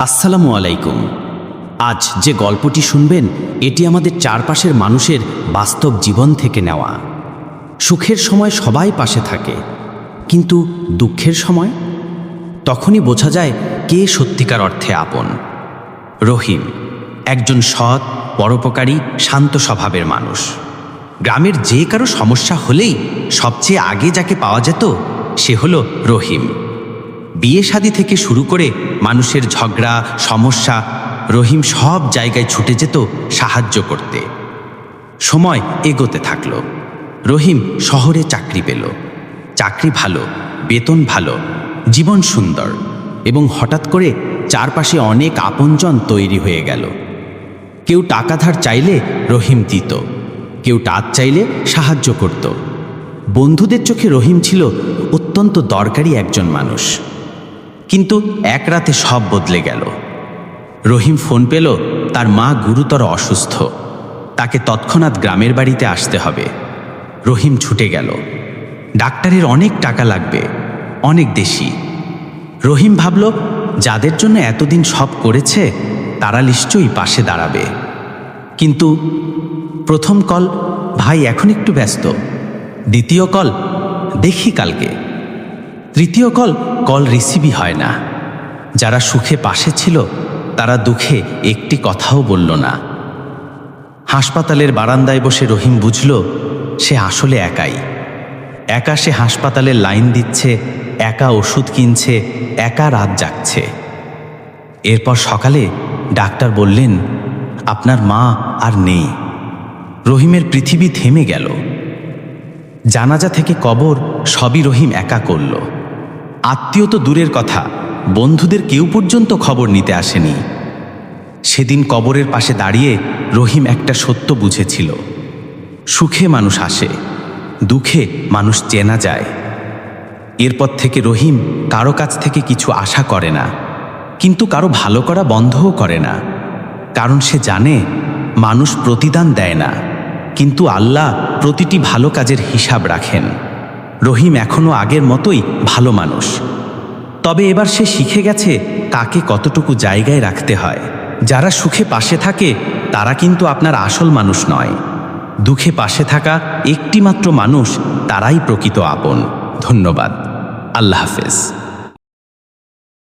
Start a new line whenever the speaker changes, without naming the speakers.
আসসালামু আলাইকুম। আজ যে গল্পটি শুনবেন এটি আমাদের চারপাশের মানুষের বাস্তব জীবন থেকে নেওয়া। সুখের সময় সবাই পাশে থাকে, কিন্তু দুঃখের সময় তখনই বোঝা যায় কে সত্যিকার অর্থে আপন। রহিম একজন সৎ, পরোপকারী, শান্ত স্বভাবের মানুষ। গ্রামের যে কারো সমস্যা হলেই সবচেয়ে আগে যাকে পাওয়া যেত সে হলো রহিম। বিয়ে শাদী থেকে শুরু করে মানুষের ঝগড়া, সমস্যা, রহিম সব জায়গায় ছুটে যেত সাহায্য করতে। সময় এগোতে থাকলো। রহিম শহরে চাকরি পেল। চাকরি ভালো, বেতন ভালো, জীবন সুন্দর, এবং হঠাৎ করে চারপাশে অনেক আপনজন তৈরি হয়ে গেল। কেউ টাকা ধার চাইলে রহিম দিত, কেউ টাকা চাইলে সাহায্য করত। বন্ধুদের চোখে রহিম ছিল অত্যন্ত দরকারি একজন মানুষ। কিন্তু এক রাতে সব বদলে গেল। রহিম ফোন পেল তার মা গুরুতর অসুস্থ, তাকে তৎক্ষণাৎ গ্রামের বাড়িতে আসতে হবে। রহিম ছুটে গেল। ডাক্তারের অনেক টাকা লাগবে, অনেক দেশি। রহিম ভাবল, যাদের জন্য এতদিন সব করেছে তারা নিশ্চয়ই পাশে দাঁড়াবে। কিন্তু প্রথম কল, ভাই এখন একটু ব্যস্ত। দ্বিতীয় কল, দেখি কালকে। তৃতীয় কল রিসিভই হয় না। যারা সুখে পাশে ছিল তারা দুঃখে একটি কথাও বলল না। হাসপাতালের বারান্দায় বসে রহিম বুঝল সে আসলে একাই। একা সে হাসপাতালের লাইন দিচ্ছে, একা ওষুধ কিনছে, একা রাত জাগছে। এরপর সকালে ডাক্তার বললেন, আপনার মা আর নেই। রহিমের পৃথিবী থেমে গেল। জানাজা থেকে কবর সবই রহিম একা করল। আত্মীয় তো দূরের কথা, বন্ধুদের কেউ পর্যন্ত খবর নিতে আসেনি। সেদিন কবরের পাশে দাঁড়িয়ে রহিম একটা সত্য বুঝেছিল, সুখে মানুষ আসে, দুঃখে মানুষ চেনা যায়। এরপর থেকে রহিম কারো কাছ থেকে কিছু আশা করে না, কিন্তু কারো ভালো করা বন্ধও করে না। কারণ সে জানে মানুষ প্রতিদান দেয় না, কিন্তু আল্লাহ প্রতিটি ভালো কাজের হিসাব রাখেন। রহিম এখনও আগের মতোই ভালো মানুষ, তবে এবার সে শিখে গেছে কাকে কতটুকু জায়গায় রাখতে হয়। যারা সুখে পাশে থাকে তারা কিন্তু আপনার আসল মানুষ নয়। দুঃখে পাশে থাকা একটিমাত্র মানুষ, তারাই প্রকৃত আপন। ধন্যবাদ। আল্লাহ হাফেজ।